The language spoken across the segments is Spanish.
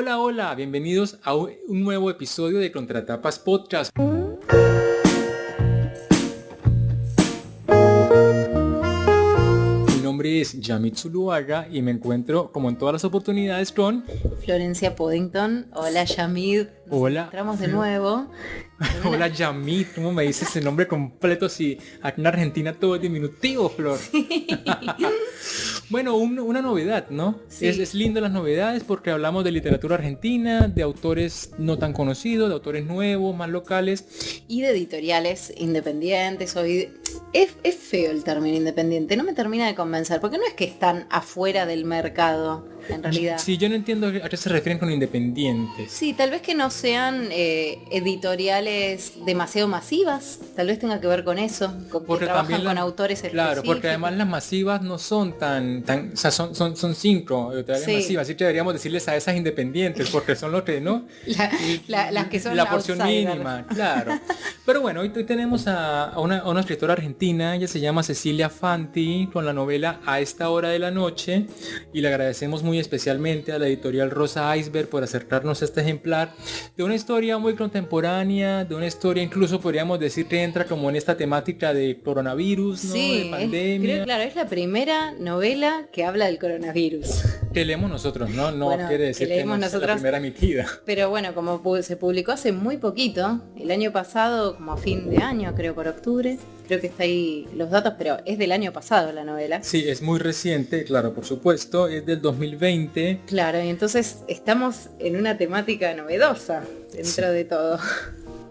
Hola, hola, bienvenidos a un nuevo episodio de Contratapas Podcast. Mi nombre es Yamit Zuluaga y me encuentro, como en todas las oportunidades, con Florencia Poddington. Hola Yamid. Hola. Encontramos de nuevo. Hola Yamit, ¿cómo me dices el nombre completo? Si aquí en Argentina todo es diminutivo, Flor. Bueno, una novedad, ¿no? Sí. Es lindo las novedades porque hablamos de literatura argentina, de autores no tan conocidos, de autores nuevos, más locales. Y de editoriales independientes. Es feo el término independiente, no me termina de convencer, porque no es que están afuera del mercado, en realidad. Sí, yo no entiendo a qué se refieren con independientes. Sí, tal vez que no sean editoriales demasiado masivas, tal vez tenga que ver con eso, con que trabajan con autores específicos. Claro, porque además las masivas no son o sea, son 5 editoriales masivas, así que deberíamos decirles a esas independientes, porque son los que, ¿no? Las que son la porción outsider. mínima, claro. Pero bueno, hoy tenemos a una escritora argentina, ella se llama Cecilia Fanti, con la novela A esta hora de la noche, y le agradecemos muy especialmente a la editorial Rosa Iceberg por acercarnos a este ejemplar de una historia muy contemporánea, de una historia incluso podríamos decir que entra como en esta temática de coronavirus, ¿no? Sí, De pandemia. Claro, es la primera novela que habla del coronavirus. Que leemos nosotros, ¿no? No bueno, quiere decir que no es la primera emitida. Pero bueno, como se publicó hace muy poquito, el año pasado, como a fin de año, creo por octubre, creo que está ahí los datos, pero es del año pasado la novela. Sí, es muy reciente, claro, por supuesto, es del 2020. Claro, y entonces estamos en una temática novedosa dentro de todo.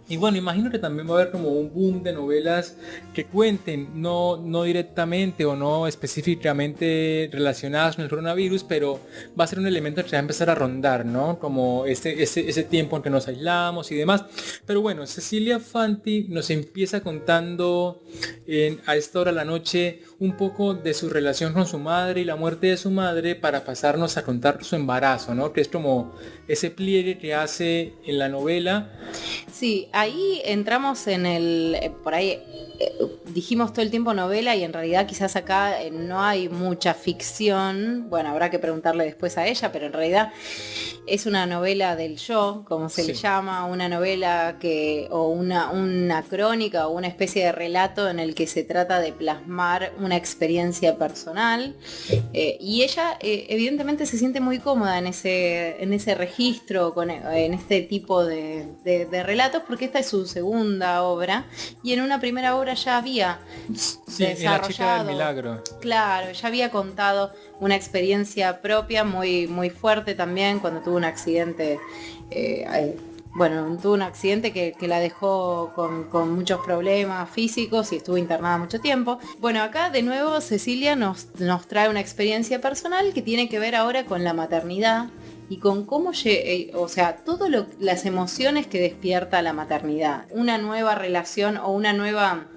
Y bueno, imagino que también va a haber como un boom de novelas que cuenten, no directamente o no específicamente relacionadas con el coronavirus, pero va a ser un elemento que va a empezar a rondar, ¿no? Como ese tiempo en que nos aislamos y demás. Pero bueno, Cecilia Fanti nos empieza contando a esta hora de la noche un poco de su relación con su madre y la muerte de su madre para pasarnos a contar su embarazo, ¿no? Que es como ese pliegue que hace en la novela. Sí, ahí entramos en por ahí dijimos todo el tiempo novela y en realidad quizás acá no hay mucha ficción. Bueno, habrá que preguntarle después a ella, pero en realidad es una novela del yo, como se le llama, una novela o una crónica o una especie de relato en el que se trata de plasmar una experiencia personal. Y ella evidentemente se siente muy cómoda en ese registro, en este tipo de relatos, porque esta es su segunda obra y en una primera obra ya había desarrollado, La chica del milagro. Claro, ya había contado una experiencia propia muy, muy fuerte también cuando tuvo un accidente. Tuvo un accidente que la dejó con muchos problemas físicos y estuvo internada mucho tiempo. Bueno, acá de nuevo Cecilia nos trae una experiencia personal que tiene que ver ahora con la maternidad y con cómo, todas las emociones que despierta la maternidad. Una nueva relación o una nueva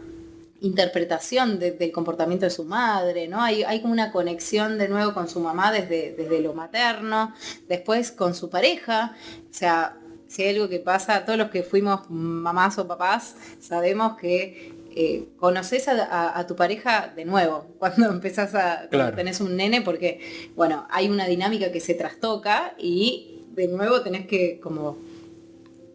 interpretación del comportamiento de su madre, ¿no? Hay como una conexión de nuevo con su mamá desde lo materno, después con su pareja, o sea, si hay algo que pasa, todos los que fuimos mamás o papás sabemos que conoces a tu pareja de nuevo cuando empezás cuando tenés un nene, porque bueno, hay una dinámica que se trastoca y de nuevo tenés que como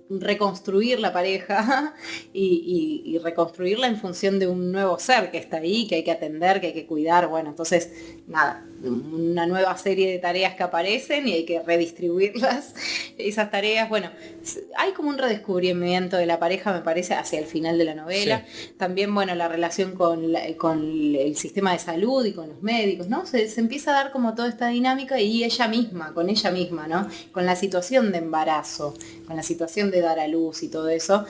reconstruir la pareja y reconstruirla en función de un nuevo ser que está ahí, que hay que atender, que hay que cuidar. Bueno, entonces nada, una nueva serie de tareas que aparecen y hay que redistribuirlas, esas tareas. Bueno, hay como un redescubrimiento de la pareja, me parece, hacia el final de la novela. Sí. También, bueno, la relación con el sistema de salud y con los médicos, ¿no? Se empieza a dar como toda esta dinámica y con ella misma, ¿no? Con la situación de embarazo, con la situación de dar a luz y todo eso.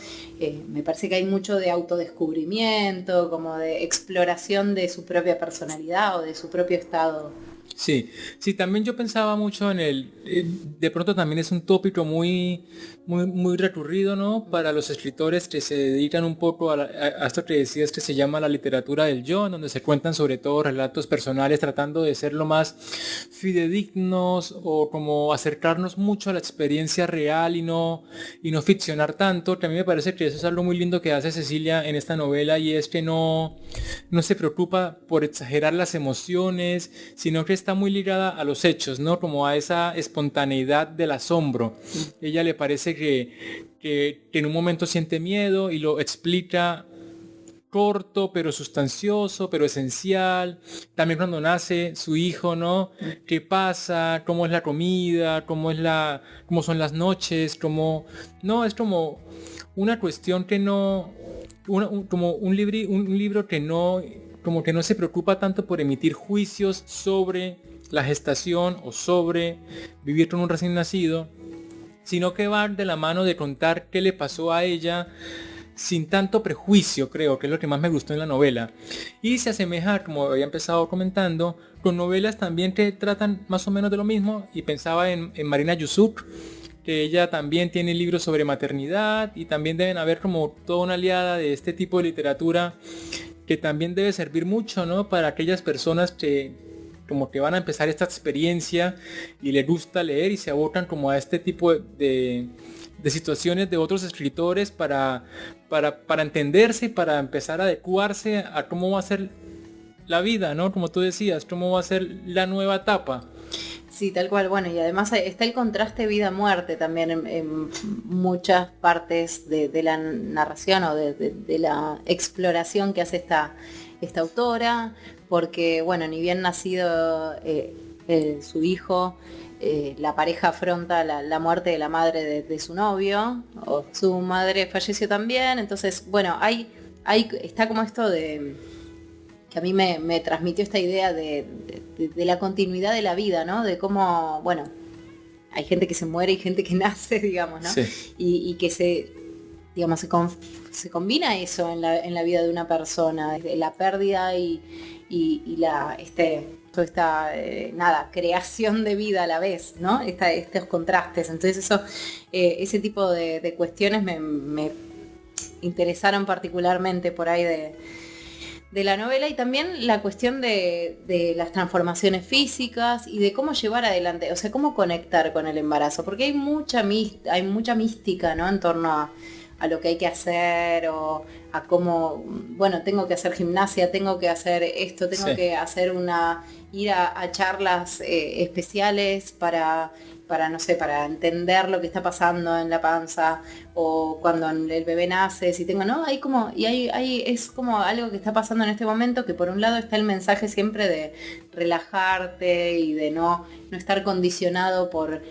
Me parece que hay mucho de autodescubrimiento, como de exploración de su propia personalidad o de su propio estado. Sí, también yo pensaba mucho de pronto también es un tópico muy recurrido, ¿no? Para los escritores que se dedican un poco a esto que decías que se llama la literatura del yo, en donde se cuentan sobre todo relatos personales tratando de ser lo más fidedignos o como acercarnos mucho a la experiencia real y no ficcionar tanto, que a mí me parece que eso es algo muy lindo que hace Cecilia en esta novela y es que no se preocupa por exagerar las emociones, sino que está muy ligada a los hechos, ¿no? Como a esa espontaneidad del asombro. Ella le parece que en un momento siente miedo y lo explica corto, pero sustancioso, pero esencial. También cuando nace su hijo, ¿no? ¿Qué pasa? ¿Cómo es la comida? ¿Cómo son las noches? No, es como una cuestión que no, como un libro que no, como que no se preocupa tanto por emitir juicios sobre la gestación o sobre vivir con un recién nacido, sino que va de la mano de contar qué le pasó a ella sin tanto prejuicio, creo que es lo que más me gustó en la novela. Y se asemeja, como había empezado comentando, con novelas también que tratan más o menos de lo mismo, y pensaba en Marina Yusuf, que ella también tiene libros sobre maternidad, y también deben haber como toda una aliada de este tipo de literatura que también debe servir mucho, ¿no? Para aquellas personas que como que van a empezar esta experiencia y les gusta leer y se abocan como a este tipo de situaciones de otros escritores para entenderse y para empezar a adecuarse a cómo va a ser la vida, ¿no? Como tú decías, cómo va a ser la nueva etapa. Sí, tal cual. Bueno, y además está el contraste vida-muerte también en muchas partes de la narración o de la exploración que hace esta autora, porque, bueno, ni bien nacido su hijo, la pareja afronta la muerte de la madre de su novio, o su madre falleció también. Entonces, bueno, está como esto de que a mí me transmitió esta idea de la continuidad de la vida, ¿no? De cómo, bueno, hay gente que se muere y gente que nace, digamos, ¿no? Sí. Y que se combina eso en la vida de una persona, la pérdida y toda esta creación de vida a la vez, ¿no? Estos contrastes. Entonces ese tipo de cuestiones me interesaron particularmente por ahí de la novela, y también la cuestión de las transformaciones físicas y de cómo llevar adelante, o sea, cómo conectar con el embarazo, porque hay mucha mística, ¿no? En torno a lo que hay que hacer, o a cómo, bueno, tengo que hacer gimnasia, tengo que hacer esto, tengo sí. que hacer ir a charlas especiales para, no sé, para entender lo que está pasando en la panza, o cuando el bebé nace, si tengo, ¿no? Hay como, es como algo que está pasando en este momento, que por un lado está el mensaje siempre de relajarte y de no estar condicionado por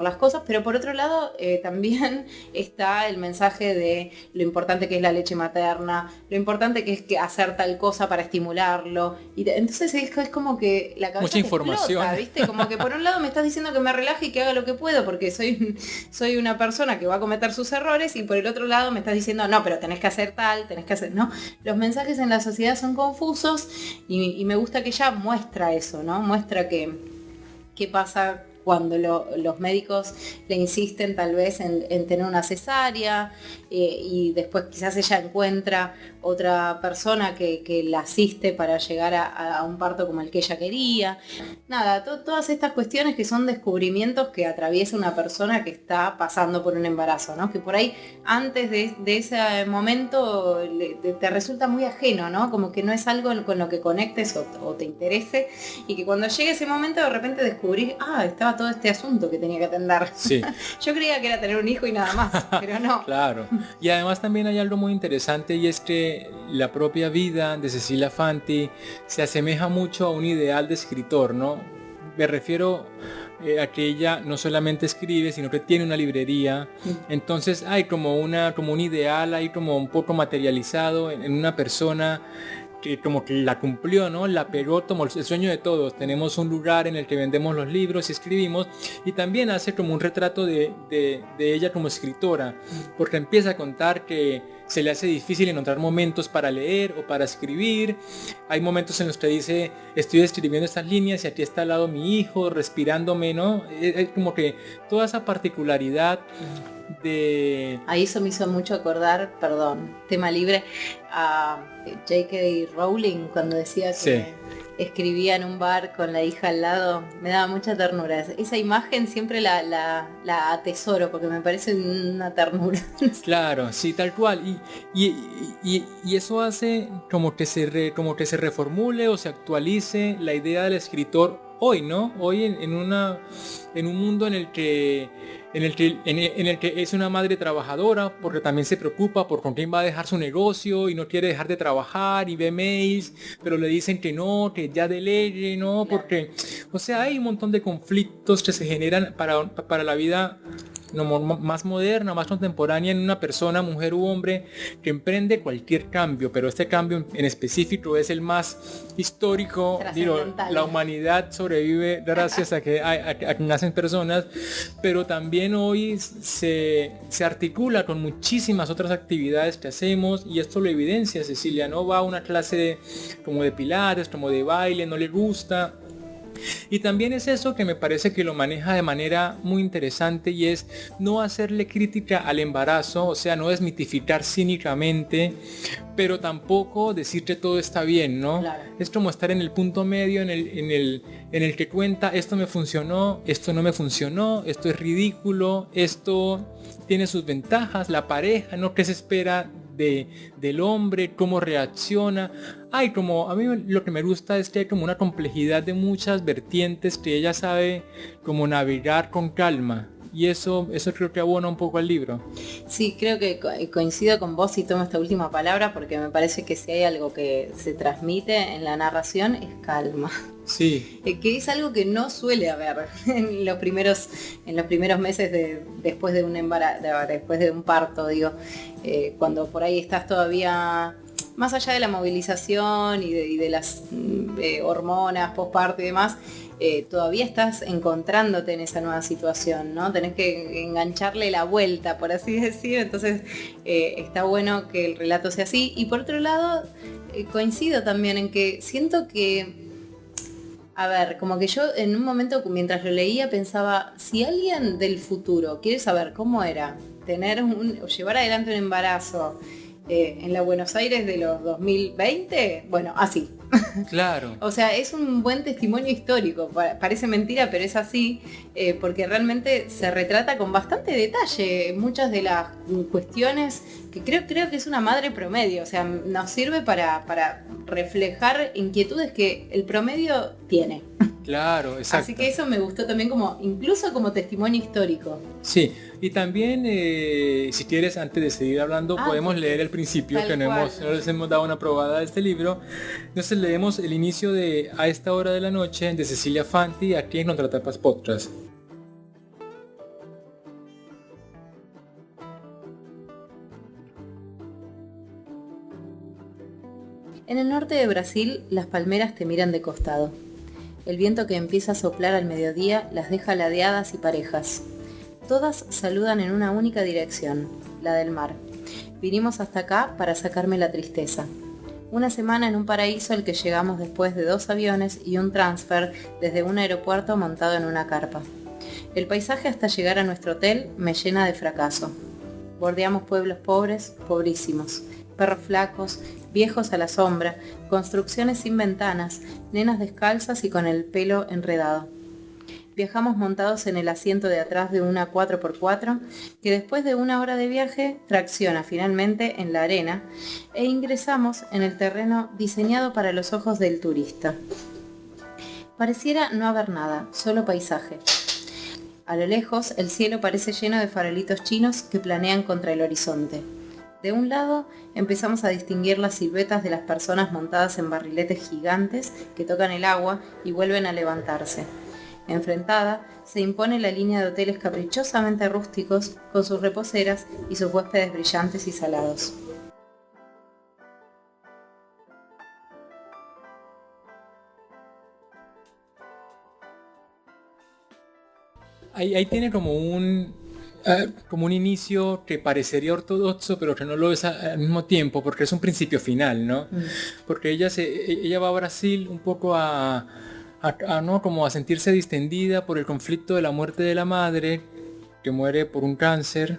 las cosas, pero por otro lado también está el mensaje de lo importante que es la leche materna, lo importante que es hacer tal cosa para estimularlo, y entonces es como que la cabeza mucha información explota, ¿viste? Como que por un lado me estás diciendo que me relaje y que haga lo que puedo porque soy una persona que va a cometer sus errores, y por el otro lado me estás diciendo no, pero tenés que hacer tal, tenés que hacer, ¿no? Los mensajes en la sociedad son confusos, y me gusta que ella muestra eso, ¿no? Muestra qué pasa cuando los médicos le insisten tal vez en tener una cesárea, y después quizás ella encuentra otra persona que la asiste para llegar a un parto como el que ella quería. Nada, todas estas cuestiones que son descubrimientos que atraviesa una persona que está pasando por un embarazo, ¿no? Que por ahí antes de ese momento te resulta muy ajeno, ¿no? Como que no es algo con lo que conectes o te interese, y que cuando llegue ese momento de repente descubrís, estaba todo este asunto que tenía que atender. Sí. Yo creía que era tener un hijo y nada más, pero no. Claro. Y además también hay algo muy interesante, y es que la propia vida de Cecilia Fanti se asemeja mucho a un ideal de escritor, ¿no? Me refiero a que ella no solamente escribe, sino que tiene una librería. Entonces hay como un ideal, hay como un poco materializado en una persona que como que la cumplió, ¿no? La pegó como el sueño de todos. Tenemos un lugar en el que vendemos los libros y escribimos, y también hace como un retrato de ella como escritora, porque empieza a contar que se le hace difícil encontrar momentos para leer o para escribir. Hay momentos en los que dice, estoy escribiendo estas líneas y aquí está al lado mi hijo respirándome, ¿no? Es como que toda esa particularidad de... Ahí eso me hizo mucho acordar, perdón, tema libre, a J.K. Rowling cuando decía que sí. escribía en un bar con la hija al lado. Me daba mucha ternura. Esa imagen siempre la atesoro porque me parece una ternura. Claro, sí, tal cual. Y eso hace como que se reformule o se actualice la idea del escritor hoy, ¿no? Hoy en un mundo en el que es una madre trabajadora, porque también se preocupa por con quién va a dejar su negocio y no quiere dejar de trabajar y ve mails, pero le dicen que no, que ya delegue, ¿no? Porque, o sea, hay un montón de conflictos que se generan para la vida más moderna, más contemporánea en una persona, mujer u hombre, que emprende cualquier cambio, pero este cambio en específico es el más histórico. Digo, la humanidad sobrevive gracias a que nacen personas, pero también hoy se articula con muchísimas otras actividades que hacemos, y esto lo evidencia Cecilia, ¿no? Va a una clase como de pilates, como de baile, no le gusta. Y también es eso que me parece que lo maneja de manera muy interesante, y es no hacerle crítica al embarazo, o sea, no desmitificar cínicamente, pero tampoco decir que todo está bien, ¿no? Claro. Es como estar en el punto medio en el que cuenta, esto me funcionó, esto no me funcionó, esto es ridículo, esto tiene sus ventajas, la pareja, ¿no? ¿Qué se espera del hombre? ¿Cómo reacciona? Como a mí lo que me gusta es que hay como una complejidad de muchas vertientes que ella sabe como navegar con calma, y eso creo que abona un poco al libro. Sí, creo que coincido con vos y tomo esta última palabra, porque me parece que si hay algo que se transmite en la narración es calma. Sí. Que es algo que no suele haber en los primeros meses después de un embarazo, después de un parto, digo, cuando por ahí estás todavía más allá de la movilización y de las hormonas postparto y demás. Todavía estás encontrándote en esa nueva situación, ¿no? Tenés que engancharle la vuelta, por así decir. Entonces está bueno que el relato sea así. Y por otro lado, coincido también en que siento que, a ver, como que yo en un momento mientras lo leía pensaba, si alguien del futuro quiere saber cómo era llevar adelante un embarazo en la Buenos Aires de los 2020, bueno, así. Claro. O sea, es un buen testimonio histórico, parece mentira, pero es así, porque realmente se retrata con bastante detalle muchas de las cuestiones que creo que es una madre promedio, o sea, nos sirve para reflejar inquietudes que el promedio tiene. Claro, exacto. Así que eso me gustó también incluso como testimonio histórico. Sí, y también si quieres, antes de seguir hablando, podemos leer el principio, que no les hemos dado una probada de este libro. Entonces leemos el inicio de A esta hora de la noche de Cecilia Fanti, aquí en Contratapas Podcast. En el norte de Brasil, las palmeras te miran de costado. El viento que empieza a soplar al mediodía las deja ladeadas y parejas. Todas saludan en una única dirección, la del mar. Vinimos hasta acá para sacarme la tristeza. Una semana en un paraíso al que llegamos después de 2 aviones y un transfer desde un aeropuerto montado en una carpa. El paisaje hasta llegar a nuestro hotel me llena de fracaso. Bordeamos pueblos pobres, pobrísimos, perros flacos, viejos a la sombra, construcciones sin ventanas, nenas descalzas y con el pelo enredado. Viajamos montados en el asiento de atrás de una 4x4 que después de 1 hora de viaje tracciona finalmente en la arena, e ingresamos en el terreno diseñado para los ojos del turista. Pareciera no haber nada, solo paisaje. A lo lejos el cielo parece lleno de farolitos chinos que planean contra el horizonte. De un lado empezamos a distinguir las siluetas de las personas montadas en barriletes gigantes que tocan el agua y vuelven a levantarse. Enfrentada se impone la línea de hoteles caprichosamente rústicos con sus reposeras y sus huéspedes brillantes y salados. Ahí tiene como un inicio que parecería ortodoxo, pero que no lo es al mismo tiempo, porque es un principio final, ¿no? Porque ella va a Brasil un poco ¿no? Como a sentirse distendida por el conflicto de la muerte de la madre, que muere por un cáncer,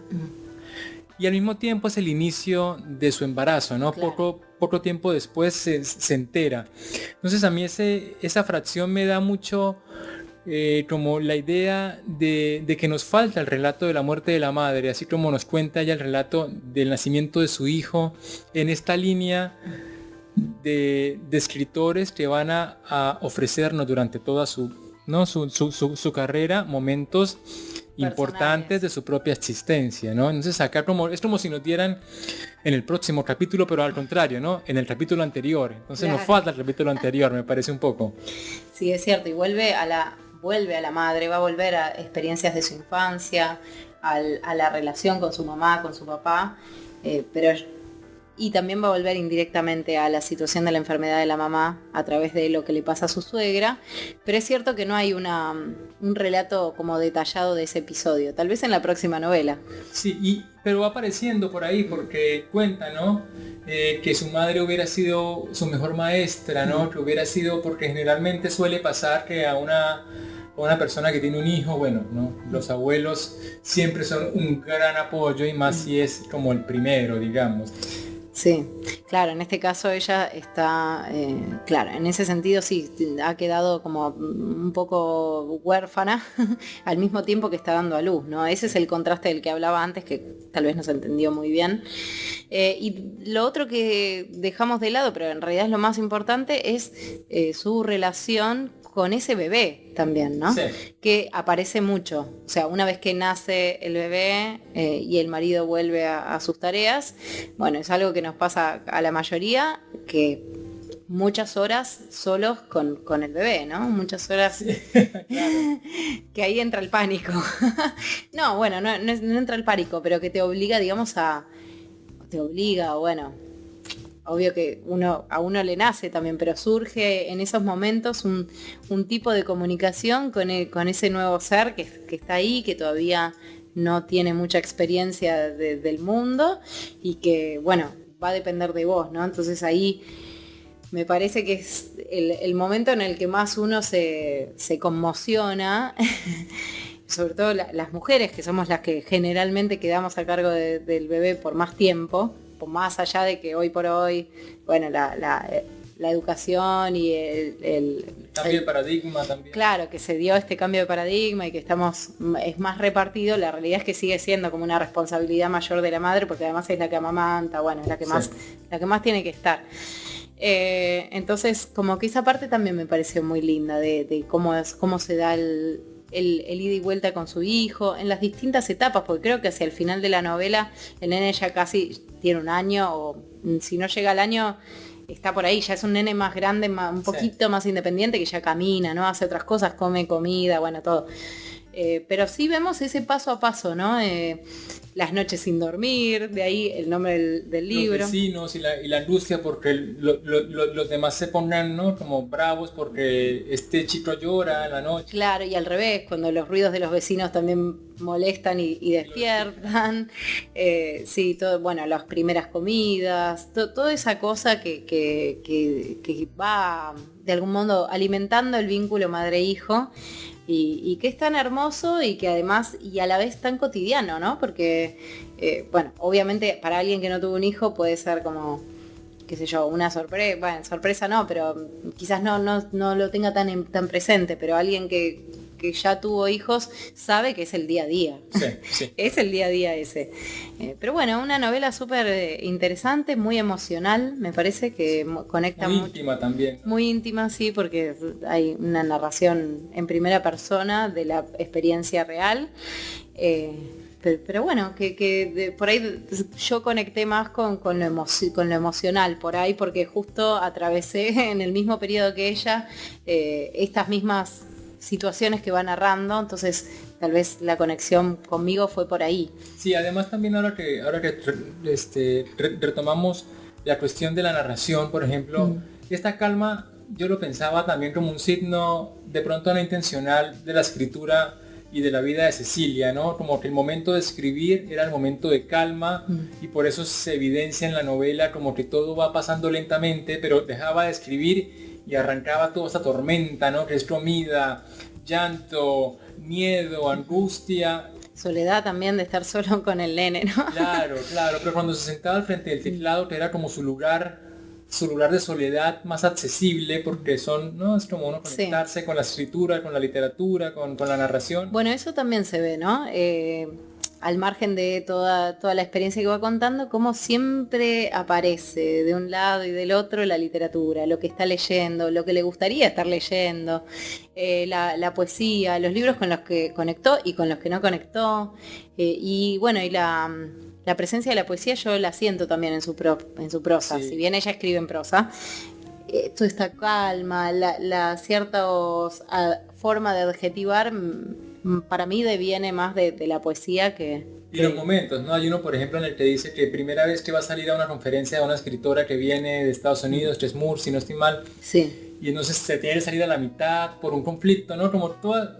y al mismo tiempo es el inicio de su embarazo, ¿no? Claro. Poco tiempo después se entera. Entonces a mí esa fracción me da mucho como la idea de que nos falta el relato de la muerte de la madre, así como nos cuenta ella el relato del nacimiento de su hijo, en esta línea de escritores que van a ofrecernos durante toda su ¿no? Su carrera, momentos importantes de su propia existencia, ¿no? Entonces acá es como si nos dieran en el próximo capítulo, pero al contrario, ¿no? En el capítulo anterior. Entonces Claro. nos falta el capítulo anterior, me parece un poco. Sí, es cierto, y vuelve a la madre, va a volver a experiencias de su infancia, a la relación con su mamá, con su papá, y también va a volver indirectamente a la situación de la enfermedad de la mamá a través de lo que le pasa a su suegra, pero es cierto que no hay un relato como detallado de ese episodio, tal vez en la próxima novela. Sí, pero va apareciendo por ahí porque cuenta, ¿no? Que su madre hubiera sido su mejor maestra, ¿no? Que hubiera sido, porque generalmente suele pasar que a una persona que tiene un hijo, bueno, ¿no? Los abuelos siempre son un gran apoyo y más si es como el primero, digamos. Sí, claro, en este caso ella está, claro, en ese sentido sí, ha quedado como un poco huérfana al mismo tiempo que está dando a luz, ¿no? Ese es el contraste del que hablaba antes, que tal vez no se entendió muy bien. Y lo otro que dejamos de lado, pero en realidad es lo más importante, es su relación con ese bebé también, ¿no? Sí. Que aparece mucho. O sea, una vez que nace el bebé y el marido vuelve a sus tareas, bueno, es algo que nos pasa a la mayoría, que muchas horas solos con el bebé, ¿no? Muchas horas Claro. que ahí entra el pánico. No, bueno, no entra el pánico, pero que te obliga, digamos, bueno, obvio que a uno le nace también, pero surge en esos momentos un tipo de comunicación con ese nuevo ser que está ahí, que todavía no tiene mucha experiencia del mundo y que, bueno, va a depender de vos, ¿no? Entonces ahí me parece que es el momento en el que más uno se conmociona, sobre todo las mujeres, que somos las que generalmente quedamos a cargo del bebé por más tiempo, por más allá de que hoy por hoy, bueno, la educación y el cambio de paradigma también. Claro, que se dio este cambio de paradigma y que es más repartido, la realidad es que sigue siendo como una responsabilidad mayor de la madre, porque además es la que amamanta, bueno, es la que más tiene que estar. Entonces, como que esa parte también me pareció muy linda de cómo se da el ida y vuelta con su hijo, en las distintas etapas, porque creo que hacia el final de la novela el nene ya casi tiene un año, o si no llega al año, está por ahí, ya es un nene más grande, un poquito más independiente, que ya camina, ¿no? Hace otras cosas, come comida, bueno, todo. Pero sí vemos ese paso a paso, ¿no? Las noches sin dormir, de ahí el nombre del libro. Los vecinos y la angustia porque los demás se pongan, ¿no? Como bravos porque este chico llora en la noche. Claro, y al revés, cuando los ruidos de los vecinos también molestan y despiertan. Sí, todo, bueno, las primeras comidas, toda esa cosa que va de algún modo alimentando el vínculo madre-hijo. Y que es tan hermoso y que además y a la vez tan cotidiano, ¿no? Porque, bueno, obviamente para alguien que no tuvo un hijo puede ser como, qué sé yo, una sorpresa, bueno, sorpresa no, pero quizás no lo tenga tan presente, pero alguien que ya tuvo hijos sabe que es el día a día. Sí. Es el día a día ese. Pero bueno, una novela súper interesante, muy emocional, me parece que conecta muy mucho. Íntima también. Muy íntima, sí, porque hay una narración en primera persona de la experiencia real. Pero bueno, que por ahí yo conecté más con lo emocional por ahí, porque justo atravesé en el mismo periodo que ella estas mismas situaciones que va narrando, entonces tal vez la conexión conmigo fue por ahí. Sí, además también ahora que retomamos la cuestión de la narración, por ejemplo, esta calma yo lo pensaba también como un signo de pronto no intencional de la escritura y de la vida de Cecilia, ¿no? Como que el momento de escribir era el momento de calma y por eso se evidencia en la novela como que todo va pasando lentamente, pero dejaba de escribir y arrancaba toda esta tormenta, ¿no? Que es comida, llanto, miedo, angustia. Soledad también de estar solo con el nene, ¿no? Claro, pero cuando se sentaba al frente del teclado, que era como su lugar de soledad más accesible, porque es como uno conectarse con la escritura, con la literatura, con la narración. Bueno, eso también se ve, ¿no? al margen de toda la experiencia que va contando, cómo siempre aparece de un lado y del otro la literatura, lo que está leyendo, lo que le gustaría estar leyendo, la poesía, los libros con los que conectó y con los que no conectó, y bueno, y la presencia de la poesía yo la siento también en su prosa, Sí. si bien ella escribe en prosa. Toda esta calma, la cierta forma de adjetivar, para mí deviene más de la poesía que... Y los momentos, ¿no? Hay uno, por ejemplo, en el que dice que primera vez que va a salir a una conferencia de una escritora que viene de Estados Unidos, Jess Moore, si no estoy mal, Sí. y entonces se tiene que salir a la mitad por un conflicto, ¿no? Como toda...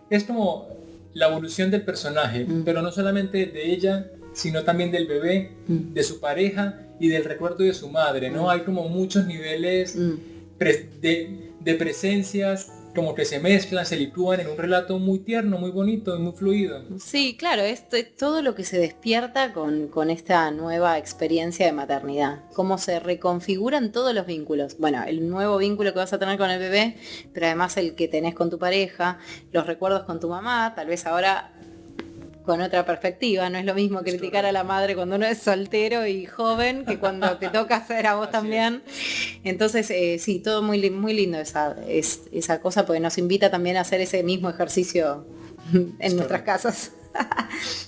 Es como la evolución del personaje, pero no solamente de ella, sino también del bebé, de su pareja y del recuerdo de su madre, ¿no? Hay como muchos niveles de presencias como que se mezclan, se licúan en un relato muy tierno, muy bonito y muy fluido. Sí, claro, esto es todo lo que se despierta con esta nueva experiencia de maternidad. Cómo se reconfiguran todos los vínculos. Bueno, el nuevo vínculo que vas a tener con el bebé, pero además el que tenés con tu pareja, los recuerdos con tu mamá, tal vez ahora con otra perspectiva. No es lo mismo criticar a la madre cuando uno es soltero y joven que cuando te toca hacer a vos también. Entonces, sí, todo muy lindo esa cosa, porque nos invita también a hacer ese mismo ejercicio en nuestras casas.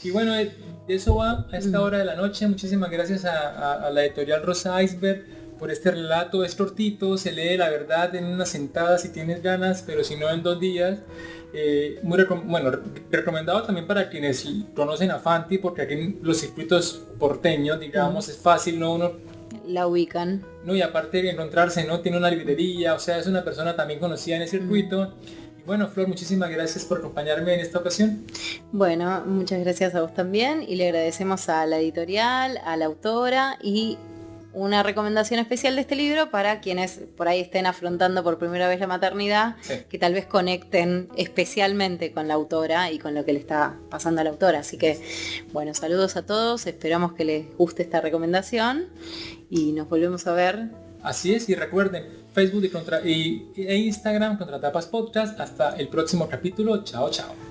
Y bueno, de eso va a esta hora de la noche. Muchísimas gracias a la editorial Rosa Iceberg por este relato. Es cortito, se lee la verdad en una sentada si tienes ganas, pero si no en 2 días. Recomendado también para quienes conocen a Fanti, porque aquí en los circuitos porteños, digamos, es fácil, ¿no? Uno la ubican. No, y aparte de encontrarse, ¿no? Tiene una librería, o sea, es una persona también conocida en el circuito. Y bueno, Flor, muchísimas gracias por acompañarme en esta ocasión. Bueno, muchas gracias a vos también, y le agradecemos a la editorial, a la autora, y una recomendación especial de este libro para quienes por ahí estén afrontando por primera vez la maternidad, que tal vez conecten especialmente con la autora y con lo que le está pasando a la autora. Así que, bueno, saludos a todos, esperamos que les guste esta recomendación y nos volvemos a ver. Así es, y recuerden, Facebook e Instagram, Contratapas Podcast. Hasta el próximo capítulo. Chao, chao.